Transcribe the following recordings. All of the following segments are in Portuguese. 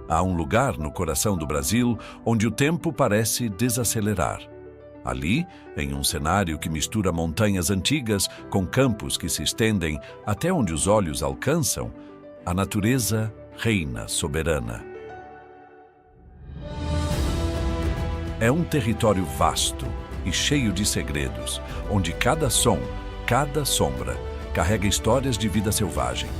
Há um lugar no coração do Brasil onde o tempo parece desacelerar. Ali, em um cenário que mistura montanhas antigas com campos que se estendem até onde os olhos alcançam, a natureza reina soberana. É um território vasto e cheio de segredos, onde cada som, cada sombra, carrega histórias de vida selvagem.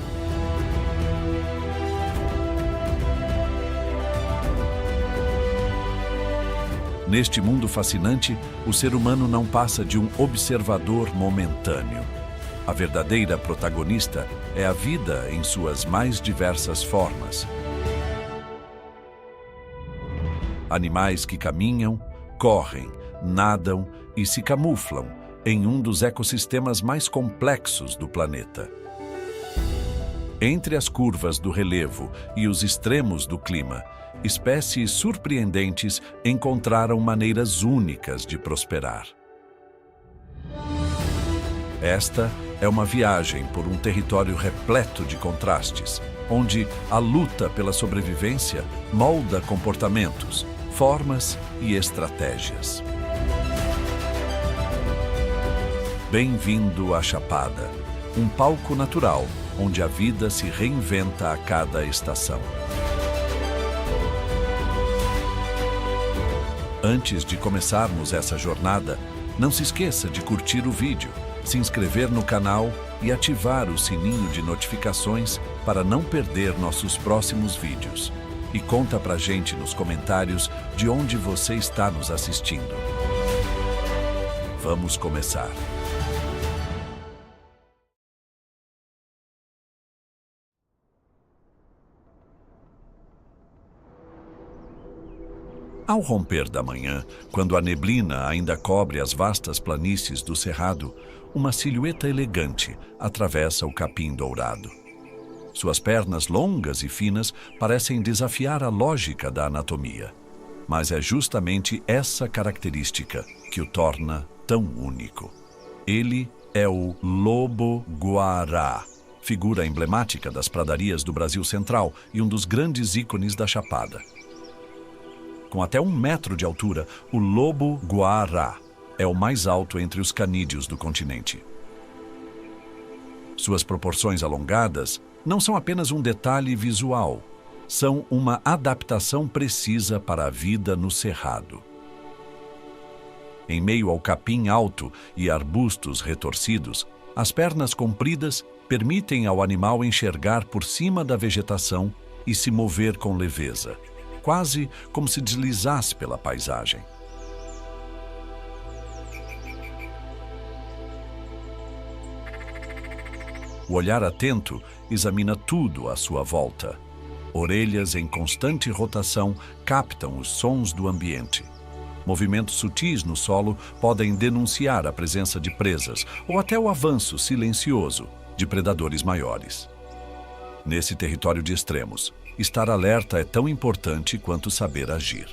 Neste mundo fascinante, o ser humano não passa de um observador momentâneo. A verdadeira protagonista é a vida em suas mais diversas formas. Animais que caminham, correm, nadam e se camuflam em um dos ecossistemas mais complexos do planeta. Entre as curvas do relevo e os extremos do clima, espécies surpreendentes encontraram maneiras únicas de prosperar. Esta é uma viagem por um território repleto de contrastes, onde a luta pela sobrevivência molda comportamentos, formas e estratégias. Bem-vindo à Chapada, um palco natural onde a vida se reinventa a cada estação. Antes de começarmos essa jornada, não se esqueça de curtir o vídeo, se inscrever no canal e ativar o sininho de notificações para não perder nossos próximos vídeos. E conta pra gente nos comentários de onde você está nos assistindo. Vamos começar. Ao romper da manhã, quando a neblina ainda cobre as vastas planícies do Cerrado, uma silhueta elegante atravessa o capim dourado. Suas pernas longas e finas parecem desafiar a lógica da anatomia. Mas é justamente essa característica que o torna tão único. Ele é o lobo-guará, figura emblemática das pradarias do Brasil Central e um dos grandes ícones da Chapada. Com até 1 metro de altura, o lobo-guará é o mais alto entre os canídeos do continente. Suas proporções alongadas não são apenas um detalhe visual, são uma adaptação precisa para a vida no cerrado. Em meio ao capim alto e arbustos retorcidos, as pernas compridas permitem ao animal enxergar por cima da vegetação e se mover com leveza, quase como se deslizasse pela paisagem. O olhar atento examina tudo à sua volta. Orelhas em constante rotação captam os sons do ambiente. Movimentos sutis no solo podem denunciar a presença de presas ou até o avanço silencioso de predadores maiores. Nesse território de extremos, estar alerta é tão importante quanto saber agir.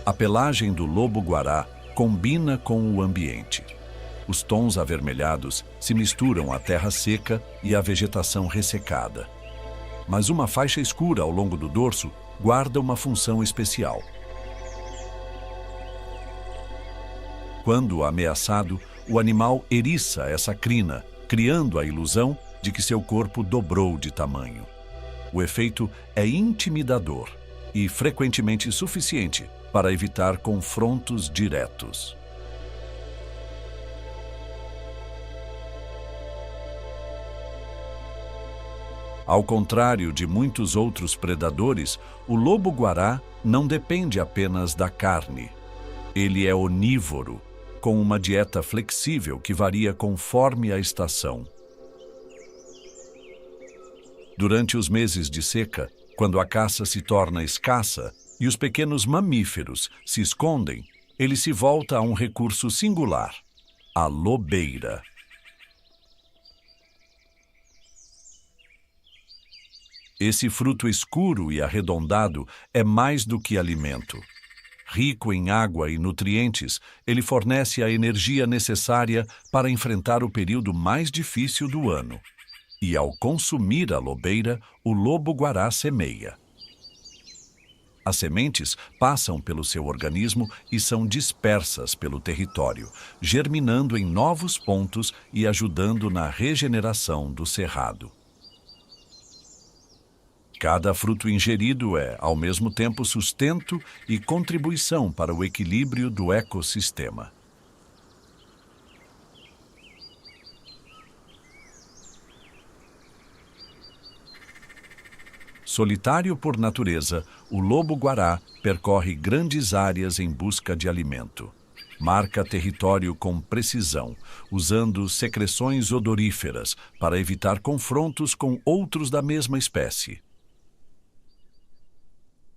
A pelagem do lobo-guará combina com o ambiente. Os tons avermelhados se misturam à terra seca e à vegetação ressecada. Mas uma faixa escura ao longo do dorso guarda uma função especial. Quando ameaçado, o animal eriça essa crina, criando a ilusão de que seu corpo dobrou de tamanho. O efeito é intimidador e frequentemente suficiente para evitar confrontos diretos. Ao contrário de muitos outros predadores, o lobo-guará não depende apenas da carne. Ele é onívoro, com uma dieta flexível que varia conforme a estação. Durante os meses de seca, quando a caça se torna escassa e os pequenos mamíferos se escondem, ele se volta a um recurso singular, a lobeira. Esse fruto escuro e arredondado é mais do que alimento. Rico em água e nutrientes, ele fornece a energia necessária para enfrentar o período mais difícil do ano. E ao consumir a lobeira, o lobo-guará semeia. As sementes passam pelo seu organismo e são dispersas pelo território, germinando em novos pontos e ajudando na regeneração do cerrado. Cada fruto ingerido é, ao mesmo tempo, sustento e contribuição para o equilíbrio do ecossistema. Solitário por natureza, o lobo-guará percorre grandes áreas em busca de alimento. Marca território com precisão, usando secreções odoríferas para evitar confrontos com outros da mesma espécie.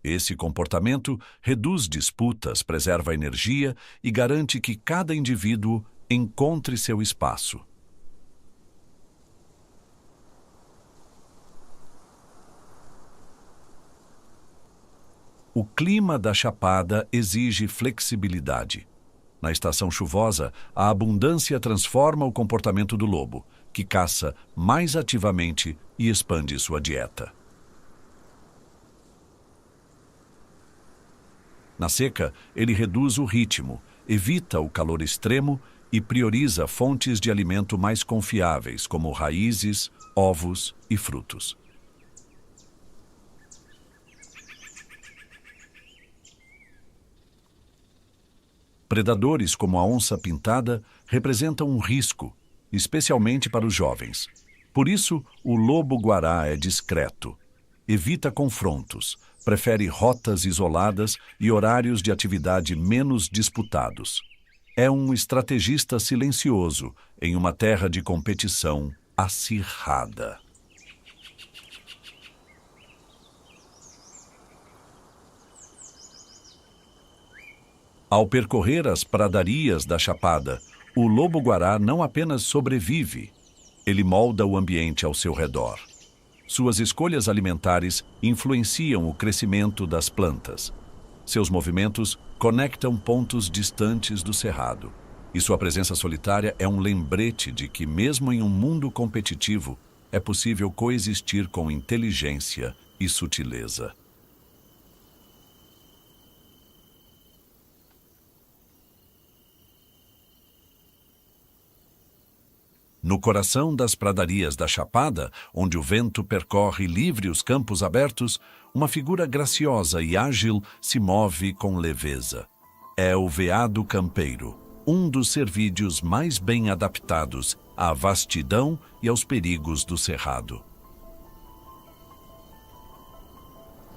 Esse comportamento reduz disputas, preserva energia e garante que cada indivíduo encontre seu espaço. O clima da Chapada exige flexibilidade. Na estação chuvosa, a abundância transforma o comportamento do lobo, que caça mais ativamente e expande sua dieta. Na seca, ele reduz o ritmo, evita o calor extremo e prioriza fontes de alimento mais confiáveis, como raízes, ovos e frutos. Predadores como a onça-pintada representam um risco, especialmente para os jovens. Por isso, o lobo-guará é discreto. Evita confrontos, prefere rotas isoladas e horários de atividade menos disputados. É um estrategista silencioso em uma terra de competição acirrada. Ao percorrer as pradarias da Chapada, o lobo-guará não apenas sobrevive, ele molda o ambiente ao seu redor. Suas escolhas alimentares influenciam o crescimento das plantas. Seus movimentos conectam pontos distantes do cerrado. E sua presença solitária é um lembrete de que, mesmo em um mundo competitivo, é possível coexistir com inteligência e sutileza. No coração das pradarias da Chapada, onde o vento percorre livre os campos abertos, uma figura graciosa e ágil se move com leveza. É o veado campeiro, um dos cervídeos mais bem adaptados à vastidão e aos perigos do cerrado.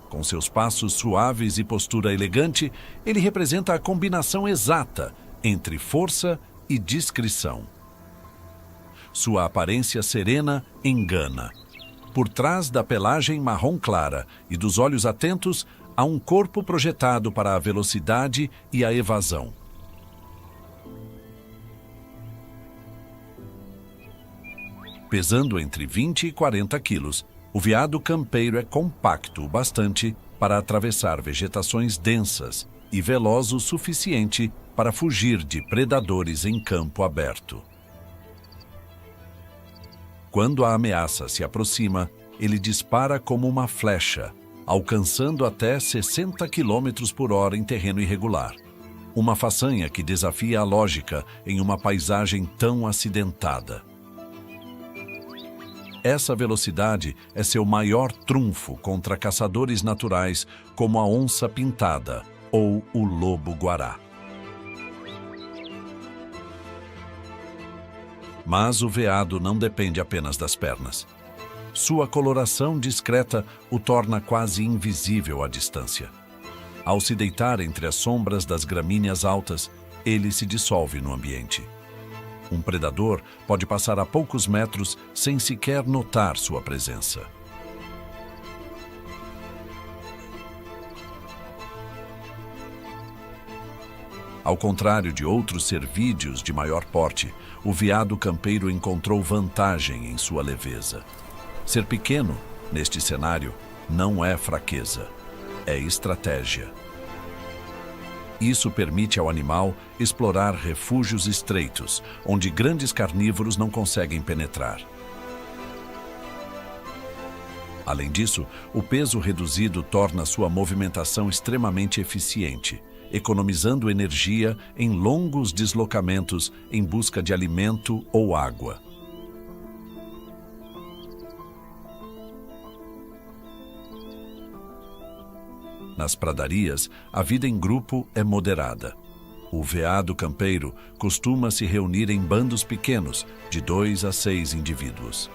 Com seus passos suaves e postura elegante, ele representa a combinação exata entre força e discrição. Sua aparência serena engana. Por trás da pelagem marrom clara e dos olhos atentos, há um corpo projetado para a velocidade e a evasão. Pesando entre 20 e 40 quilos, o veado campeiro é compacto o bastante para atravessar vegetações densas e veloz o suficiente para fugir de predadores em campo aberto. Quando a ameaça se aproxima, ele dispara como uma flecha, alcançando até 60 km por hora em terreno irregular. Uma façanha que desafia a lógica em uma paisagem tão acidentada. Essa velocidade é seu maior trunfo contra caçadores naturais como a onça-pintada ou o lobo-guará. Mas o veado não depende apenas das pernas. Sua coloração discreta o torna quase invisível à distância. Ao se deitar entre as sombras das gramíneas altas, ele se dissolve no ambiente. Um predador pode passar a poucos metros sem sequer notar sua presença. Ao contrário de outros cervídeos de maior porte, o veado campeiro encontrou vantagem em sua leveza. Ser pequeno, neste cenário, não é fraqueza, é estratégia. Isso permite ao animal explorar refúgios estreitos, onde grandes carnívoros não conseguem penetrar. Além disso, o peso reduzido torna sua movimentação extremamente eficiente, economizando energia em longos deslocamentos em busca de alimento ou água. Nas pradarias, a vida em grupo é moderada. O veado campeiro costuma se reunir em bandos pequenos, de 2 a 6 indivíduos.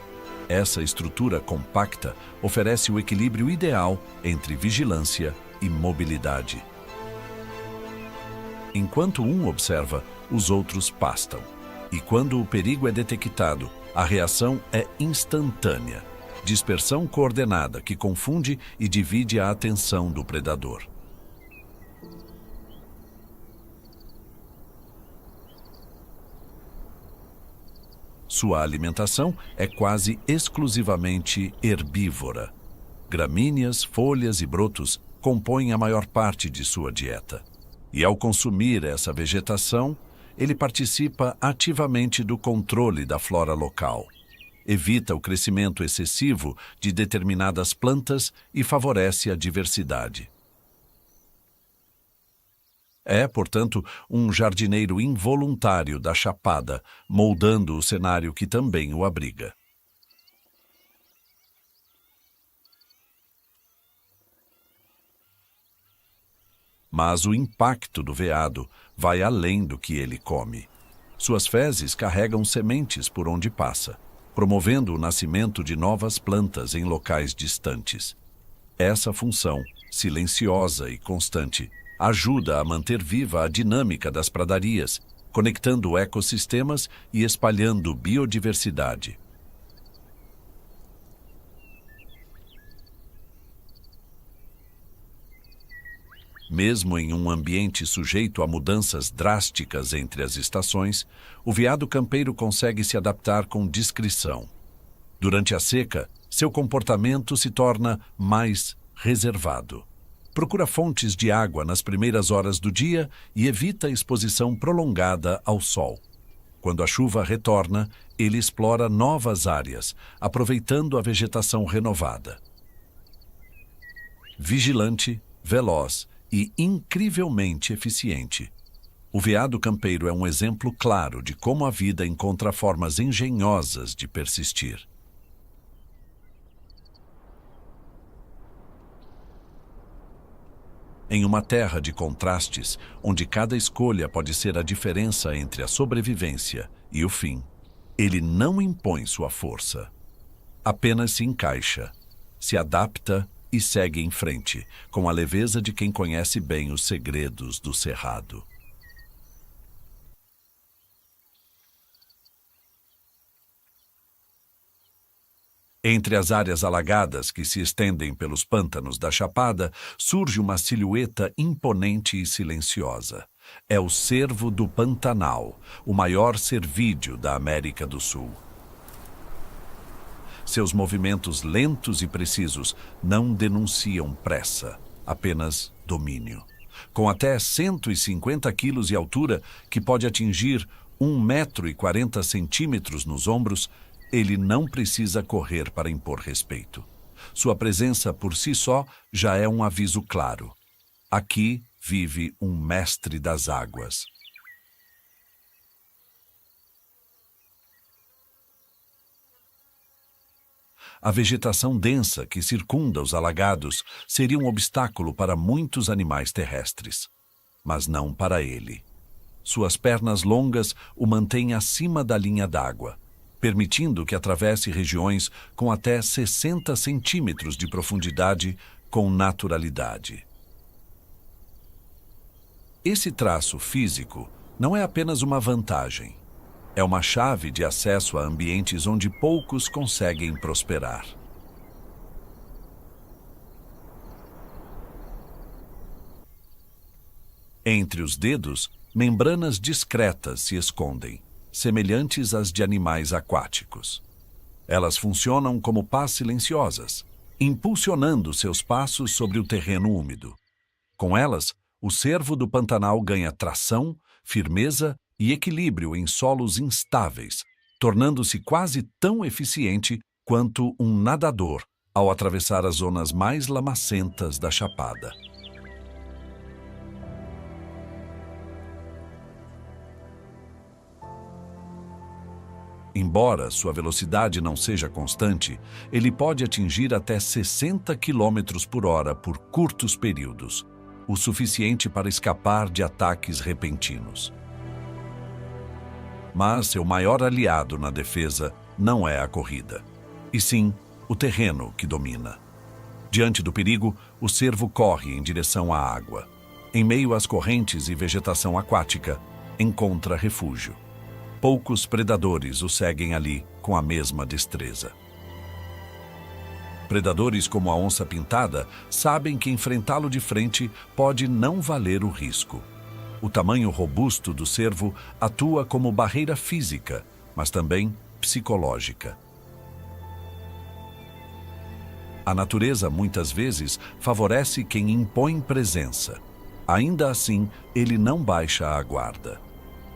Essa estrutura compacta oferece o equilíbrio ideal entre vigilância e mobilidade. Enquanto um observa, os outros pastam. E quando o perigo é detectado, a reação é instantânea. Dispersão coordenada que confunde e divide a atenção do predador. Sua alimentação é quase exclusivamente herbívora. Gramíneas, folhas e brotos compõem a maior parte de sua dieta. E ao consumir essa vegetação, ele participa ativamente do controle da flora local. Evita o crescimento excessivo de determinadas plantas e favorece a diversidade. É, portanto, um jardineiro involuntário da Chapada, moldando o cenário que também o abriga. Mas o impacto do veado vai além do que ele come. Suas fezes carregam sementes por onde passa, promovendo o nascimento de novas plantas em locais distantes. Essa função, silenciosa e constante, ajuda a manter viva a dinâmica das pradarias, conectando ecossistemas e espalhando biodiversidade. Mesmo em um ambiente sujeito a mudanças drásticas entre as estações, o veado campeiro consegue se adaptar com discrição. Durante a seca, seu comportamento se torna mais reservado. Procura fontes de água nas primeiras horas do dia e evita a exposição prolongada ao sol. Quando a chuva retorna, ele explora novas áreas, aproveitando a vegetação renovada. Vigilante, veloz e incrivelmente eficiente, o veado campeiro é um exemplo claro de como a vida encontra formas engenhosas de persistir. Em uma terra de contrastes, onde cada escolha pode ser a diferença entre a sobrevivência e o fim, ele não impõe sua força. Apenas se encaixa, se adapta e segue em frente, com a leveza de quem conhece bem os segredos do cerrado. Entre as áreas alagadas que se estendem pelos pântanos da Chapada, surge uma silhueta imponente e silenciosa. É o cervo do Pantanal, o maior cervídeo da América do Sul. Seus movimentos lentos e precisos não denunciam pressa, apenas domínio. Com até 150 quilos de altura, que pode atingir 1,40 m nos ombros, ele não precisa correr para impor respeito. Sua presença por si só já é um aviso claro. Aqui vive um mestre das águas. A vegetação densa que circunda os alagados seria um obstáculo para muitos animais terrestres, mas não para ele. Suas pernas longas o mantêm acima da linha d'água, permitindo que atravesse regiões com até 60 centímetros de profundidade com naturalidade. Esse traço físico não é apenas uma vantagem. É uma chave de acesso a ambientes onde poucos conseguem prosperar. Entre os dedos, membranas discretas se escondem, semelhantes às de animais aquáticos. Elas funcionam como pás silenciosas, impulsionando seus passos sobre o terreno úmido. Com elas, o cervo do Pantanal ganha tração, firmeza e equilíbrio em solos instáveis, tornando-se quase tão eficiente quanto um nadador ao atravessar as zonas mais lamacentas da chapada. Embora sua velocidade não seja constante, ele pode atingir até 60 km por hora por curtos períodos, o suficiente para escapar de ataques repentinos. Mas seu maior aliado na defesa não é a corrida, e sim o terreno que domina. Diante do perigo, o cervo corre em direção à água. Em meio às correntes e vegetação aquática, encontra refúgio. Poucos predadores o seguem ali com a mesma destreza. Predadores como a onça-pintada sabem que enfrentá-lo de frente pode não valer o risco. O tamanho robusto do cervo atua como barreira física, mas também psicológica. A natureza, muitas vezes, favorece quem impõe presença. Ainda assim, ele não baixa a guarda.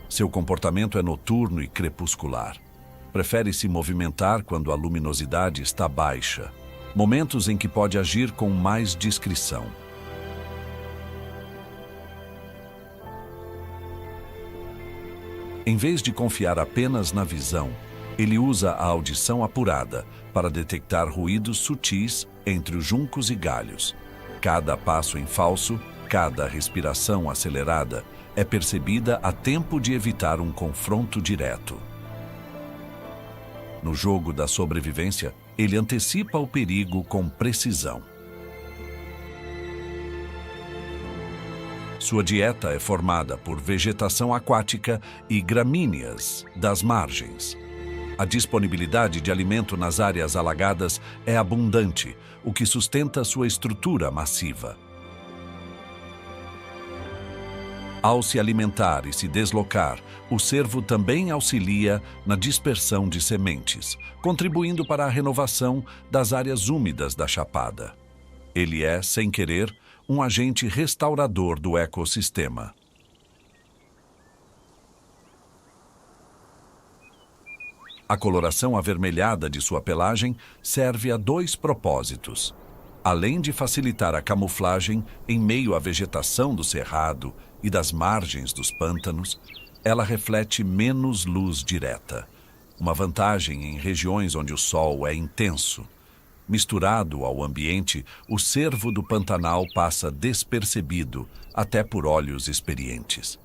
Seu comportamento é noturno e crepuscular. Prefere se movimentar quando a luminosidade está baixa, momentos em que pode agir com mais discrição. Em vez de confiar apenas na visão, ele usa a audição apurada para detectar ruídos sutis entre os juncos e galhos. Cada passo em falso, cada respiração acelerada é percebida a tempo de evitar um confronto direto. No jogo da sobrevivência, ele antecipa o perigo com precisão. Sua dieta é formada por vegetação aquática e gramíneas das margens. A disponibilidade de alimento nas áreas alagadas é abundante, o que sustenta sua estrutura massiva. Ao se alimentar e se deslocar, o cervo também auxilia na dispersão de sementes, contribuindo para a renovação das áreas úmidas da chapada. Ele é, sem querer, um agente restaurador do ecossistema. A coloração avermelhada de sua pelagem serve a dois propósitos. Além de facilitar a camuflagem em meio à vegetação do cerrado e das margens dos pântanos, ela reflete menos luz direta, uma vantagem em regiões onde o sol é intenso. Misturado ao ambiente, o cervo do Pantanal passa despercebido até por olhos experientes.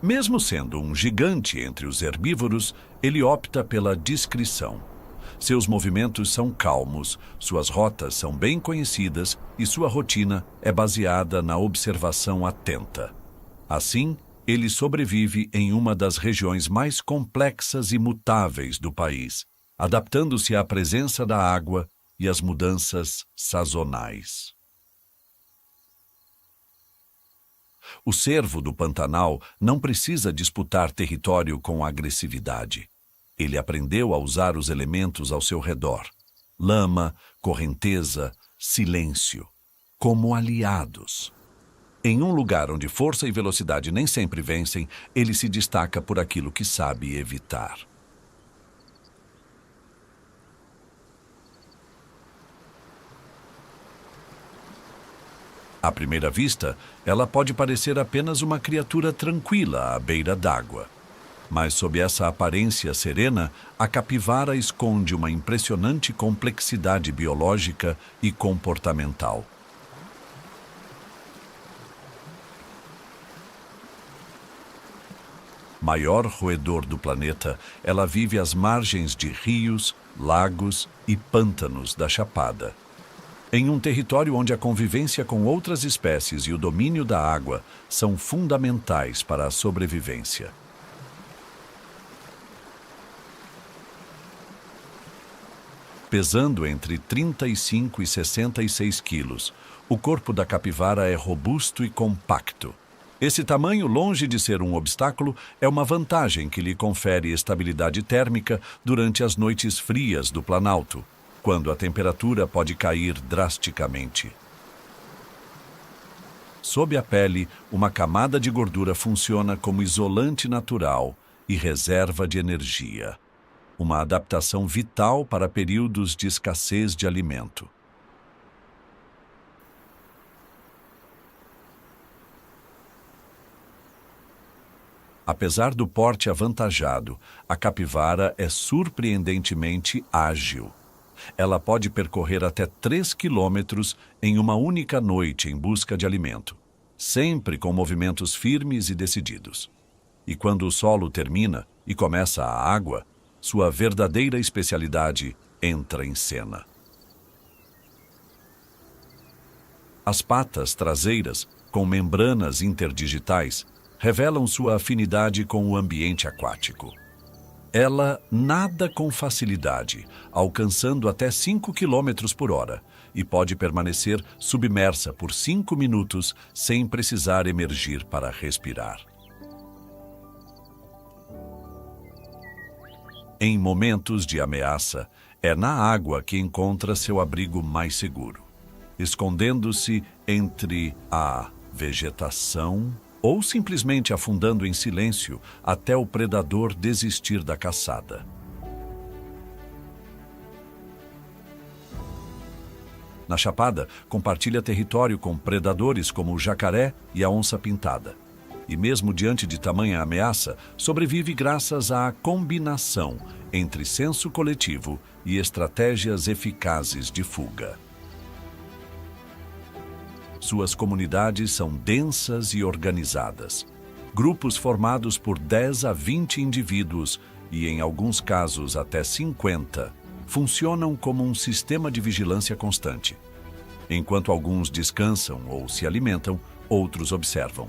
Mesmo sendo um gigante entre os herbívoros, ele opta pela discrição. Seus movimentos são calmos, suas rotas são bem conhecidas e sua rotina é baseada na observação atenta. Assim, ele sobrevive em uma das regiões mais complexas e mutáveis do país, adaptando-se à presença da água e às mudanças sazonais. O cervo do Pantanal não precisa disputar território com agressividade. Ele aprendeu a usar os elementos ao seu redor, lama, correnteza, silêncio, como aliados. Em um lugar onde força e velocidade nem sempre vencem, ele se destaca por aquilo que sabe evitar. À primeira vista, ela pode parecer apenas uma criatura tranquila à beira d'água. Mas sob essa aparência serena, a capivara esconde uma impressionante complexidade biológica e comportamental. Maior roedor do planeta, ela vive às margens de rios, lagos e pântanos da chapada. Em um território onde a convivência com outras espécies e o domínio da água são fundamentais para a sobrevivência. Pesando entre 35 e 66 quilos, o corpo da capivara é robusto e compacto. Esse tamanho, longe de ser um obstáculo, é uma vantagem que lhe confere estabilidade térmica durante as noites frias do Planalto, quando a temperatura pode cair drasticamente. Sob a pele, uma camada de gordura funciona como isolante natural e reserva de energia, uma adaptação vital para períodos de escassez de alimento. Apesar do porte avantajado, a capivara é surpreendentemente ágil. Ela pode percorrer até 3 quilômetros em uma única noite em busca de alimento, sempre com movimentos firmes e decididos. E quando o solo termina e começa a água, sua verdadeira especialidade entra em cena. As patas traseiras, com membranas interdigitais, revelam sua afinidade com o ambiente aquático. Ela nada com facilidade, alcançando até 5 km por hora, e pode permanecer submersa por 5 minutos sem precisar emergir para respirar. Em momentos de ameaça, é na água que encontra seu abrigo mais seguro, escondendo-se entre a vegetação ou simplesmente afundando em silêncio até o predador desistir da caçada. Na Chapada, compartilha território com predadores como o jacaré e a onça-pintada. E mesmo diante de tamanha ameaça, sobrevive graças à combinação entre senso coletivo e estratégias eficazes de fuga. Suas comunidades são densas e organizadas. Grupos formados por 10 a 20 indivíduos e, em alguns casos, até 50, funcionam como um sistema de vigilância constante. Enquanto alguns descansam ou se alimentam, outros observam.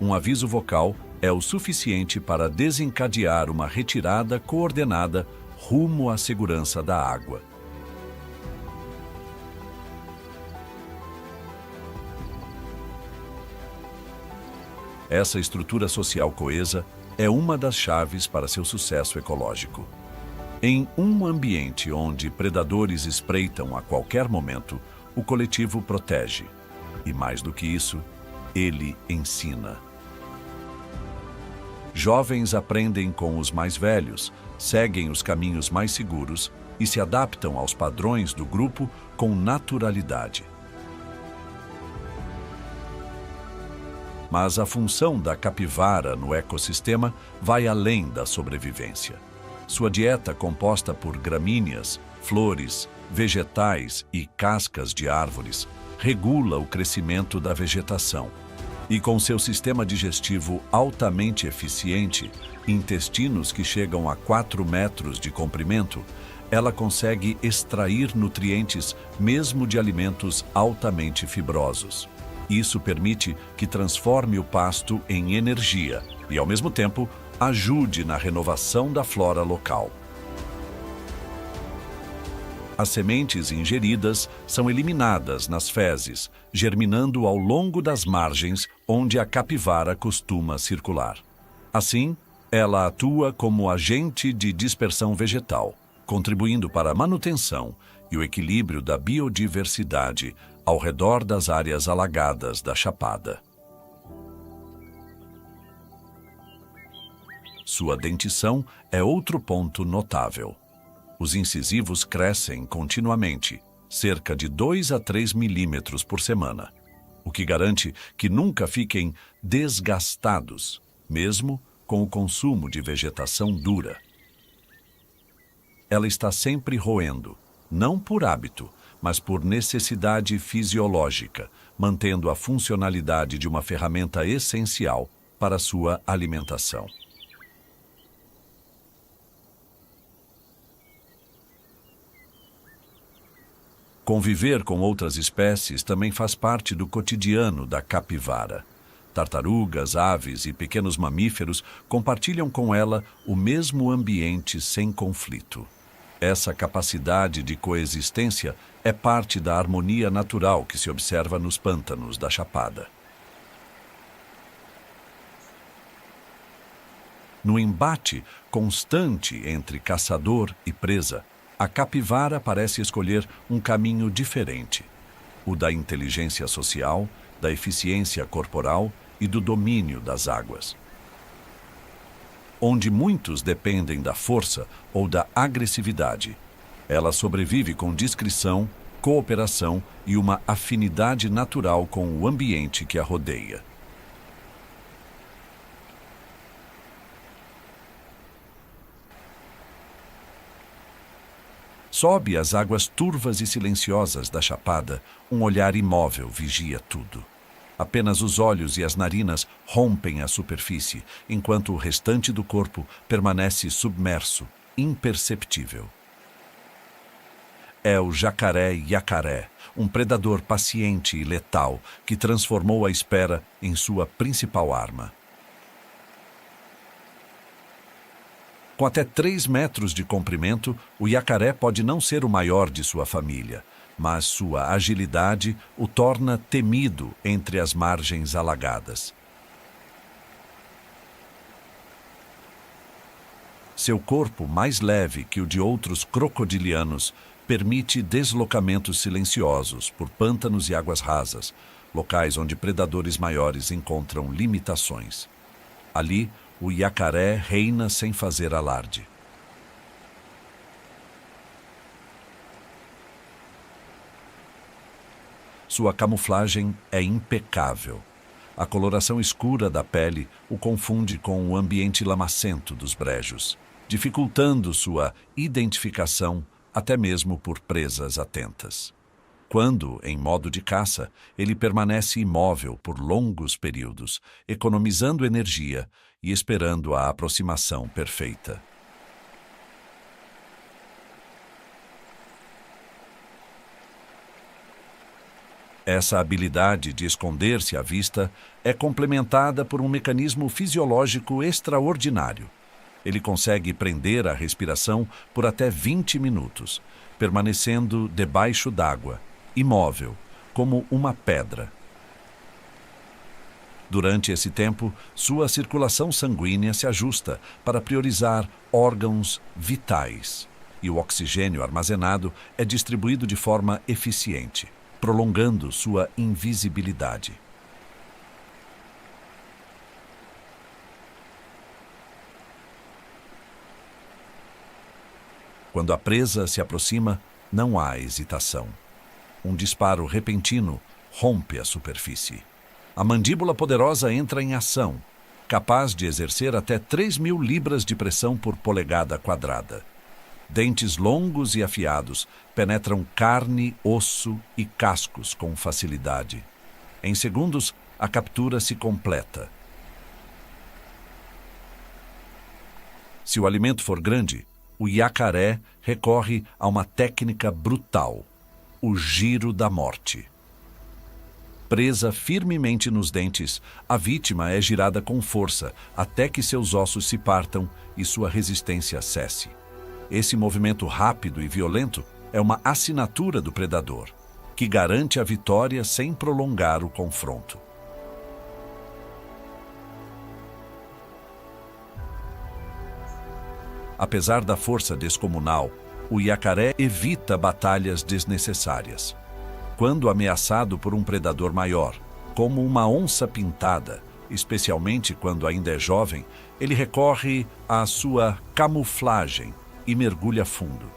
Um aviso vocal é o suficiente para desencadear uma retirada coordenada rumo à segurança da água. Essa estrutura social coesa é uma das chaves para seu sucesso ecológico. Em um ambiente onde predadores espreitam a qualquer momento, o coletivo protege. E mais do que isso, ele ensina. Jovens aprendem com os mais velhos, seguem os caminhos mais seguros e se adaptam aos padrões do grupo com naturalidade. Mas a função da capivara no ecossistema vai além da sobrevivência. Sua dieta, composta por gramíneas, flores, vegetais e cascas de árvores, regula o crescimento da vegetação. E com seu sistema digestivo altamente eficiente, intestinos que chegam a 4 metros de comprimento, ela consegue extrair nutrientes mesmo de alimentos altamente fibrosos. Isso permite que transforme o pasto em energia e, ao mesmo tempo, ajude na renovação da flora local. As sementes ingeridas são eliminadas nas fezes, germinando ao longo das margens onde a capivara costuma circular. Assim, ela atua como agente de dispersão vegetal, contribuindo para a manutenção e o equilíbrio da biodiversidade ao redor das áreas alagadas da Chapada. Sua dentição é outro ponto notável. Os incisivos crescem continuamente, cerca de 2 a 3 milímetros por semana, o que garante que nunca fiquem desgastados, mesmo com o consumo de vegetação dura. Ela está sempre roendo, não por hábito, mas por necessidade fisiológica, mantendo a funcionalidade de uma ferramenta essencial para sua alimentação. Conviver com outras espécies também faz parte do cotidiano da capivara. Tartarugas, aves e pequenos mamíferos compartilham com ela o mesmo ambiente sem conflito. Essa capacidade de coexistência é parte da harmonia natural que se observa nos pântanos da Chapada. No embate constante entre caçador e presa, a capivara parece escolher um caminho diferente: o da inteligência social, da eficiência corporal e do domínio das águas. Onde muitos dependem da força ou da agressividade, ela sobrevive com discrição, cooperação e uma afinidade natural com o ambiente que a rodeia. Sobe as águas turvas e silenciosas da chapada, um olhar imóvel vigia tudo. Apenas os olhos e as narinas rompem a superfície, enquanto o restante do corpo permanece submerso, imperceptível. É o jacaré-yacaré, um predador paciente e letal que transformou a espera em sua principal arma. Com até 3 metros de comprimento, o yacaré pode não ser o maior de sua família, mas sua agilidade o torna temido entre as margens alagadas. Seu corpo, mais leve que o de outros crocodilianos, permite deslocamentos silenciosos por pântanos e águas rasas, locais onde predadores maiores encontram limitações. Ali, o yacaré reina sem fazer alarde. Sua camuflagem é impecável. A coloração escura da pele o confunde com o ambiente lamacento dos brejos, dificultando sua identificação até mesmo por presas atentas. Quando, em modo de caça, ele permanece imóvel por longos períodos, economizando energia e esperando a aproximação perfeita. Essa habilidade de esconder-se à vista é complementada por um mecanismo fisiológico extraordinário. Ele consegue prender a respiração por até 20 minutos, permanecendo debaixo d'água, imóvel, como uma pedra. Durante esse tempo, sua circulação sanguínea se ajusta para priorizar órgãos vitais, e o oxigênio armazenado é distribuído de forma eficiente, prolongando sua invisibilidade. Quando a presa se aproxima, não há hesitação. Um disparo repentino rompe a superfície. A mandíbula poderosa entra em ação, capaz de exercer até 3.000 libras de pressão por polegada quadrada. Dentes longos e afiados penetram carne, osso e cascos com facilidade. Em segundos, a captura se completa. Se o alimento for grande, o yacaré recorre a uma técnica brutal: o giro da morte. Presa firmemente nos dentes, a vítima é girada com força até que seus ossos se partam e sua resistência cesse. Esse movimento rápido e violento é uma assinatura do predador, que garante a vitória sem prolongar o confronto. Apesar da força descomunal, o yacaré evita batalhas desnecessárias. Quando ameaçado por um predador maior, como uma onça pintada, especialmente quando ainda é jovem, ele recorre à sua camuflagem e mergulha fundo.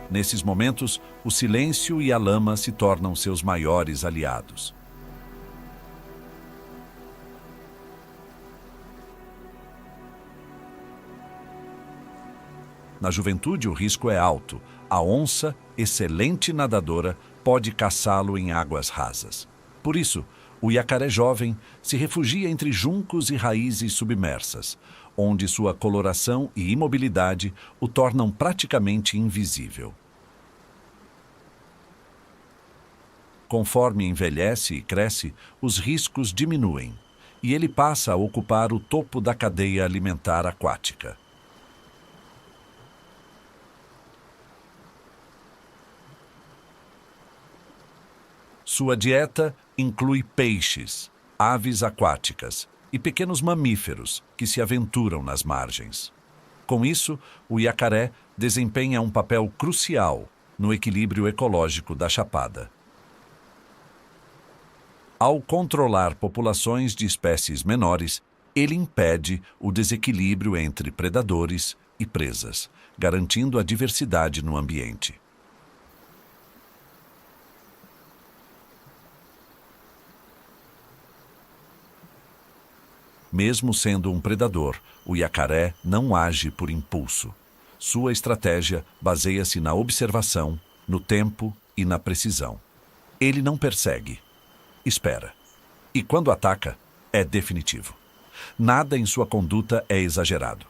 Nesses momentos, o silêncio e a lama se tornam seus maiores aliados. Na juventude, o risco é alto. A onça, excelente nadadora, pode caçá-lo em águas rasas. Por isso, o yacaré jovem se refugia entre juncos e raízes submersas, onde sua coloração e imobilidade o tornam praticamente invisível. Conforme envelhece e cresce, os riscos diminuem, e ele passa a ocupar o topo da cadeia alimentar aquática. Sua dieta inclui peixes, aves aquáticas, e pequenos mamíferos que se aventuram nas margens. Com isso, o iacaré desempenha um papel crucial no equilíbrio ecológico da Chapada. Ao controlar populações de espécies menores, ele impede o desequilíbrio entre predadores e presas, garantindo a diversidade no ambiente. Mesmo sendo um predador, o iacaré não age por impulso. Sua estratégia baseia-se na observação, no tempo e na precisão. Ele não persegue, espera. E quando ataca, é definitivo. Nada em sua conduta é exagerado.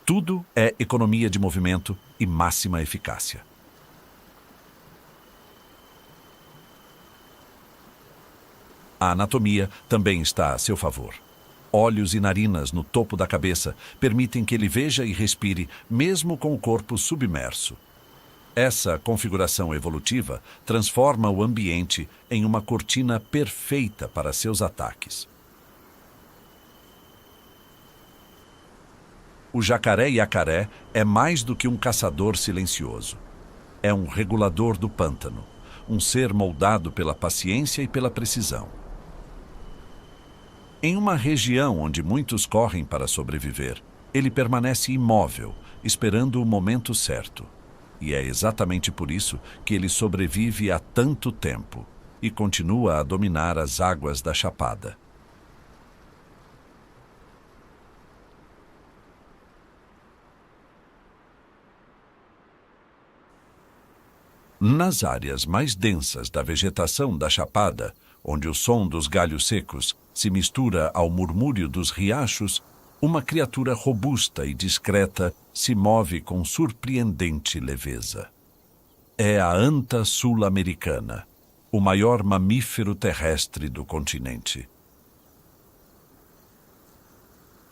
Tudo é economia de movimento e máxima eficácia. A anatomia também está a seu favor. Olhos e narinas no topo da cabeça permitem que ele veja e respire, mesmo com o corpo submerso. Essa configuração evolutiva transforma o ambiente em uma cortina perfeita para seus ataques. O jacaré-iacaré é mais do que um caçador silencioso. É um regulador do pântano, um ser moldado pela paciência e pela precisão. Em uma região onde muitos correm para sobreviver, ele permanece imóvel, esperando o momento certo. E é exatamente por isso que ele sobrevive há tanto tempo e continua a dominar as águas da Chapada. Nas áreas mais densas da vegetação da Chapada, onde o som dos galhos secos se mistura ao murmúrio dos riachos, uma criatura robusta e discreta se move com surpreendente leveza. É a anta sul-americana, o maior mamífero terrestre do continente.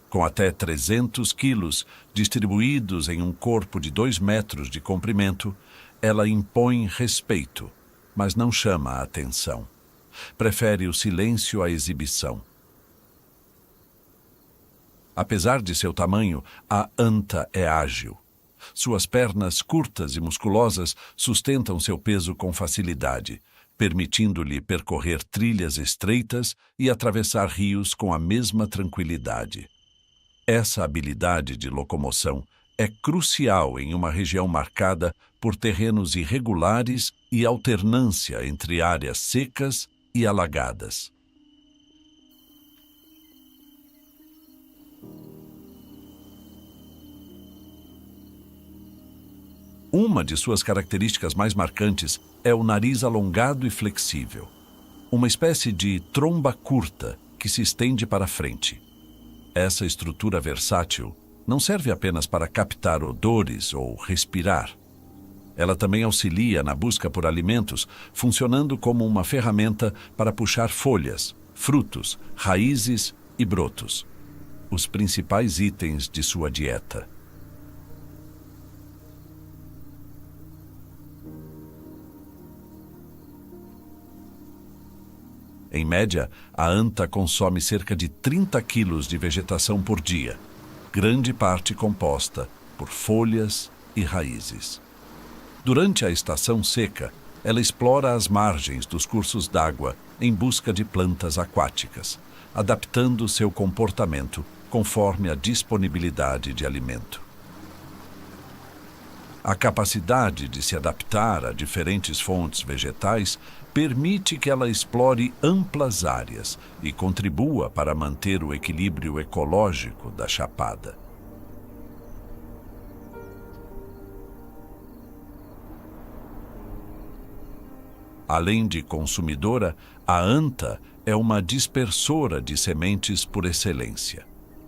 Com até 300 quilos distribuídos em um corpo de 2 metros de comprimento, ela impõe respeito, mas não chama a atenção. Prefere o silêncio à exibição. Apesar de seu tamanho, a anta é ágil. Suas pernas curtas e musculosas sustentam seu peso com facilidade, permitindo-lhe percorrer trilhas estreitas e atravessar rios com a mesma tranquilidade. Essa habilidade de locomoção é crucial em uma região marcada por terrenos irregulares e alternância entre áreas secas e alagadas. Uma de suas características mais marcantes é o nariz alongado e flexível, uma espécie de tromba curta que se estende para frente. Essa estrutura versátil não serve apenas para captar odores ou respirar. Ela também auxilia na busca por alimentos, funcionando como uma ferramenta para puxar folhas, frutos, raízes e brotos, os principais itens de sua dieta. Em média, a anta consome cerca de 30 quilos de vegetação por dia, grande parte composta por folhas e raízes. Durante a estação seca, ela explora as margens dos cursos d'água em busca de plantas aquáticas, adaptando seu comportamento conforme a disponibilidade de alimento. A capacidade de se adaptar a diferentes fontes vegetais permite que ela explore amplas áreas e contribua para manter o equilíbrio ecológico da Chapada. Além de consumidora, a anta é uma dispersora de sementes por excelência.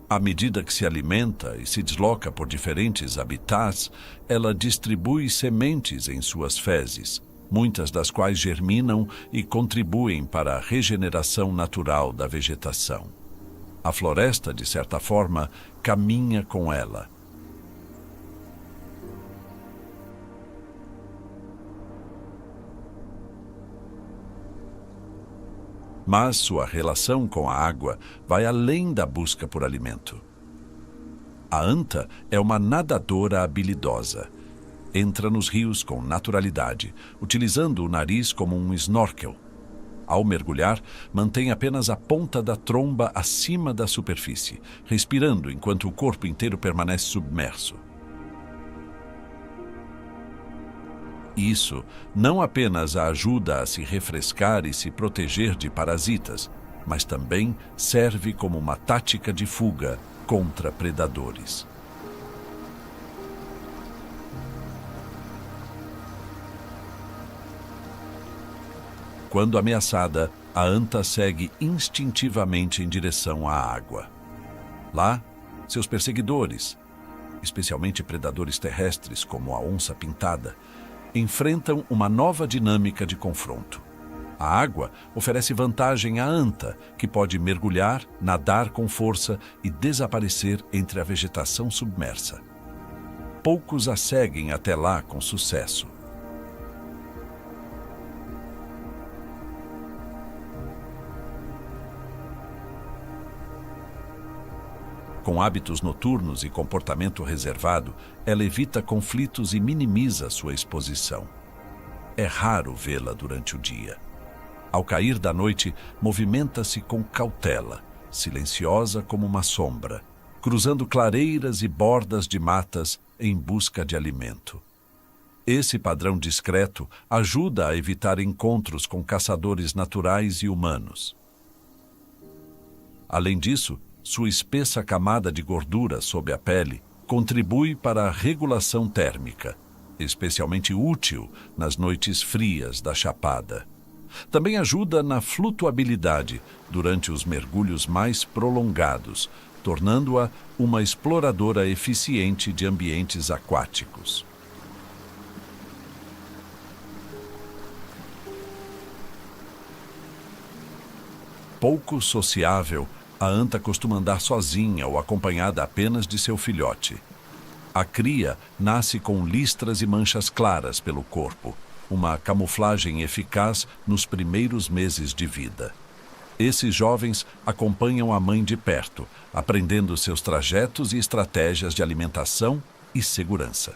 À medida que se alimenta e se desloca por diferentes habitats, ela distribui sementes em suas fezes, muitas das quais germinam e contribuem para a regeneração natural da vegetação. A floresta, de certa forma, caminha com ela. Mas sua relação com a água vai além da busca por alimento. A anta é uma nadadora habilidosa. Entra nos rios com naturalidade, utilizando o nariz como um snorkel. Ao mergulhar, mantém apenas a ponta da tromba acima da superfície, respirando enquanto o corpo inteiro permanece submerso. Isso não apenas a ajuda a se refrescar e se proteger de parasitas, mas também serve como uma tática de fuga contra predadores. Quando ameaçada, a anta segue instintivamente em direção à água. Lá, seus perseguidores, especialmente predadores terrestres como a onça-pintada, enfrentam uma nova dinâmica de confronto. A água oferece vantagem à anta, que pode mergulhar, nadar com força e desaparecer entre a vegetação submersa. Poucos a seguem até lá com sucesso. Com hábitos noturnos e comportamento reservado, ela evita conflitos e minimiza sua exposição. É raro vê-la durante o dia. Ao cair da noite, movimenta-se com cautela, silenciosa como uma sombra, cruzando clareiras e bordas de matas em busca de alimento. Esse padrão discreto ajuda a evitar encontros com caçadores naturais e humanos. Além disso, sua espessa camada de gordura sob a pele contribui para a regulação térmica, especialmente útil nas noites frias da Chapada. Também ajuda na flutuabilidade durante os mergulhos mais prolongados, tornando-a uma exploradora eficiente de ambientes aquáticos. Pouco sociável, a anta costuma andar sozinha ou acompanhada apenas de seu filhote. A cria nasce com listras e manchas claras pelo corpo, uma camuflagem eficaz nos primeiros meses de vida. Esses jovens acompanham a mãe de perto, aprendendo seus trajetos e estratégias de alimentação e segurança.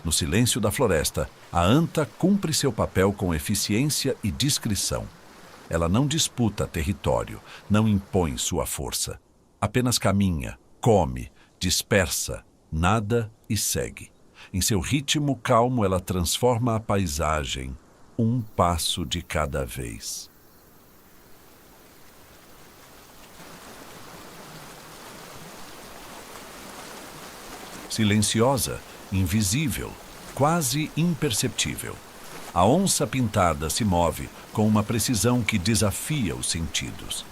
No silêncio da floresta, a anta cumpre seu papel com eficiência e discrição. Ela não disputa território, não impõe sua força. Apenas caminha, come, dispersa, nada e segue. Em seu ritmo calmo, ela transforma a paisagem, um passo de cada vez. Silenciosa, invisível, quase imperceptível. A onça-pintada se move com uma precisão que desafia os sentidos.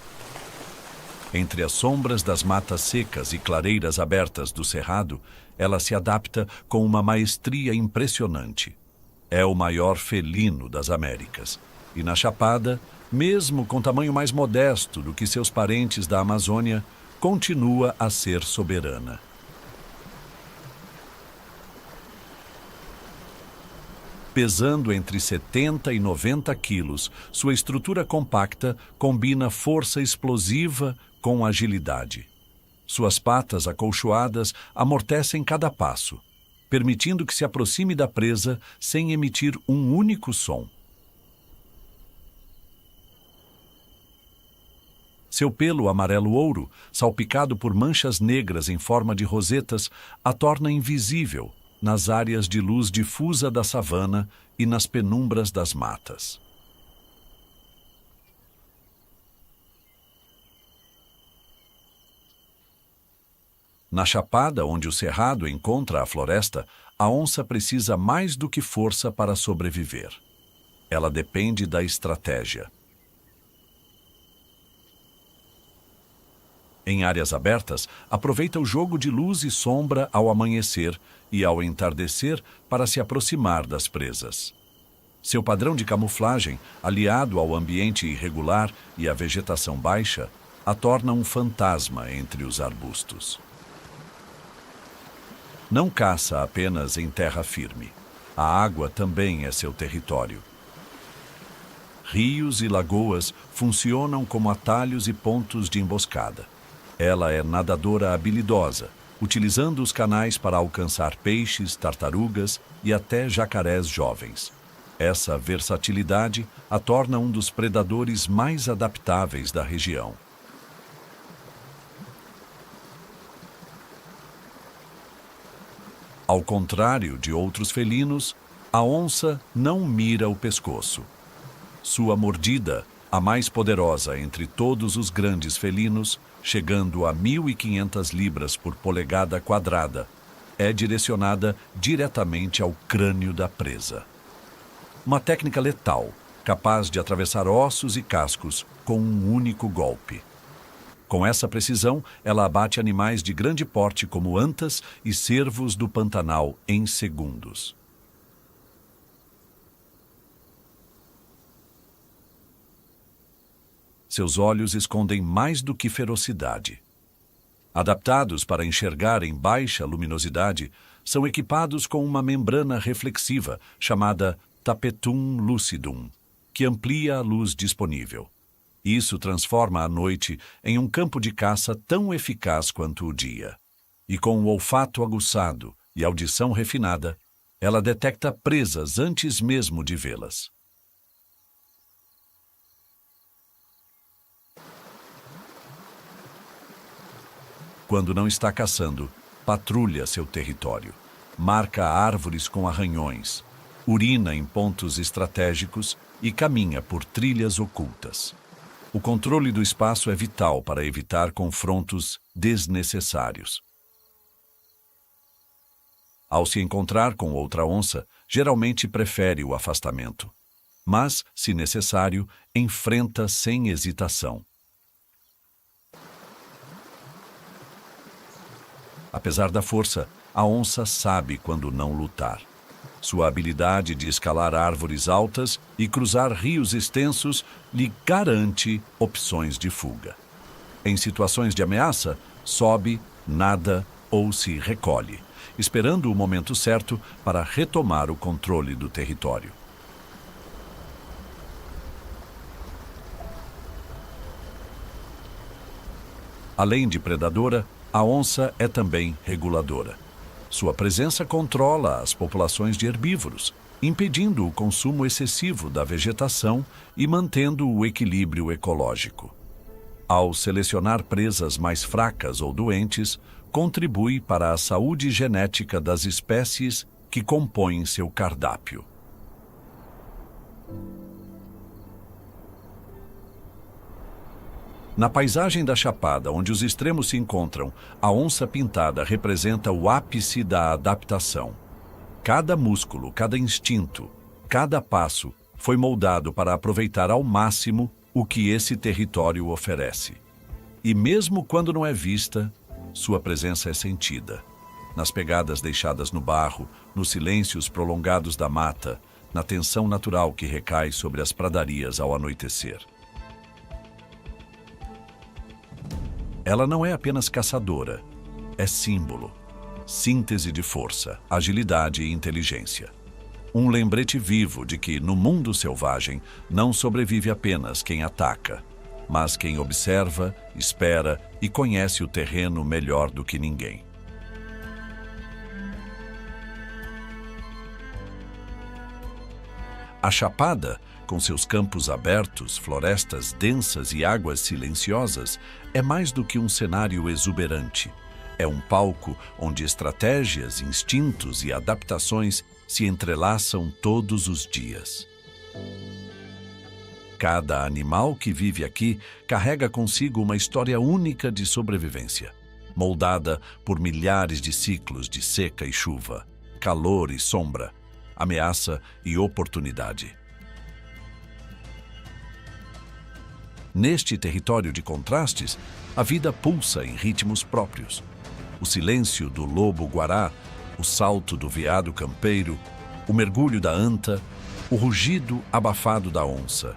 Entre as sombras das matas secas e clareiras abertas do cerrado, ela se adapta com uma maestria impressionante. É o maior felino das Américas. E na Chapada, mesmo com tamanho mais modesto do que seus parentes da Amazônia, continua a ser soberana. Pesando entre 70 e 90 quilos, sua estrutura compacta combina força explosiva com agilidade. Suas patas acolchoadas amortecem cada passo, permitindo que se aproxime da presa sem emitir um único som. Seu pelo amarelo-ouro, salpicado por manchas negras em forma de rosetas, a torna invisível nas áreas de luz difusa da savana e nas penumbras das matas. Na chapada onde o cerrado encontra a floresta, a onça precisa mais do que força para sobreviver. Ela depende da estratégia. Em áreas abertas, aproveita o jogo de luz e sombra ao amanhecer e ao entardecer para se aproximar das presas. Seu padrão de camuflagem, aliado ao ambiente irregular e à vegetação baixa, a torna um fantasma entre os arbustos. Não caça apenas em terra firme. A água também é seu território. Rios e lagoas funcionam como atalhos e pontos de emboscada. Ela é nadadora habilidosa, utilizando os canais para alcançar peixes, tartarugas e até jacarés jovens. Essa versatilidade a torna um dos predadores mais adaptáveis da região. Ao contrário de outros felinos, a onça não mira o pescoço. Sua mordida, a mais poderosa entre todos os grandes felinos, chegando a 1.500 libras por polegada quadrada, é direcionada diretamente ao crânio da presa. Uma técnica letal, capaz de atravessar ossos e cascos com um único golpe. Com essa precisão, ela abate animais de grande porte como antas e cervos do Pantanal em segundos. Seus olhos escondem mais do que ferocidade. Adaptados para enxergar em baixa luminosidade, são equipados com uma membrana reflexiva chamada tapetum lucidum, que amplia a luz disponível. Isso transforma a noite em um campo de caça tão eficaz quanto o dia. E com o olfato aguçado e audição refinada, ela detecta presas antes mesmo de vê-las. Quando não está caçando, patrulha seu território, marca árvores com arranhões, urina em pontos estratégicos e caminha por trilhas ocultas. O controle do espaço é vital para evitar confrontos desnecessários. Ao se encontrar com outra onça, geralmente prefere o afastamento, mas, se necessário, enfrenta sem hesitação. Apesar da força, a onça sabe quando não lutar. Sua habilidade de escalar árvores altas e cruzar rios extensos lhe garante opções de fuga. Em situações de ameaça, sobe, nada ou se recolhe, esperando o momento certo para retomar o controle do território. Além de predadora, a onça é também reguladora. Sua presença controla as populações de herbívoros, impedindo o consumo excessivo da vegetação e mantendo o equilíbrio ecológico. Ao selecionar presas mais fracas ou doentes, contribui para a saúde genética das espécies que compõem seu cardápio. Na paisagem da Chapada, onde os extremos se encontram, a onça pintada representa o ápice da adaptação. Cada músculo, cada instinto, cada passo foi moldado para aproveitar ao máximo o que esse território oferece. E mesmo quando não é vista, sua presença é sentida. Nas pegadas deixadas no barro, nos silêncios prolongados da mata, na tensão natural que recai sobre as pradarias ao anoitecer. Ela não é apenas caçadora, é símbolo, síntese de força, agilidade e inteligência. Um lembrete vivo de que, no mundo selvagem, não sobrevive apenas quem ataca, mas quem observa, espera e conhece o terreno melhor do que ninguém. A Chapada, com seus campos abertos, florestas densas e águas silenciosas, é mais do que um cenário exuberante. É um palco onde estratégias, instintos e adaptações se entrelaçam todos os dias. Cada animal que vive aqui carrega consigo uma história única de sobrevivência, moldada por milhares de ciclos de seca e chuva, calor e sombra, ameaça e oportunidade. Neste território de contrastes, a vida pulsa em ritmos próprios. O silêncio do lobo-guará, o salto do veado campeiro, o mergulho da anta, o rugido abafado da onça.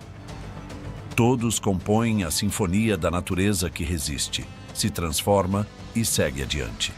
Todos compõem a sinfonia da natureza que resiste, se transforma e segue adiante.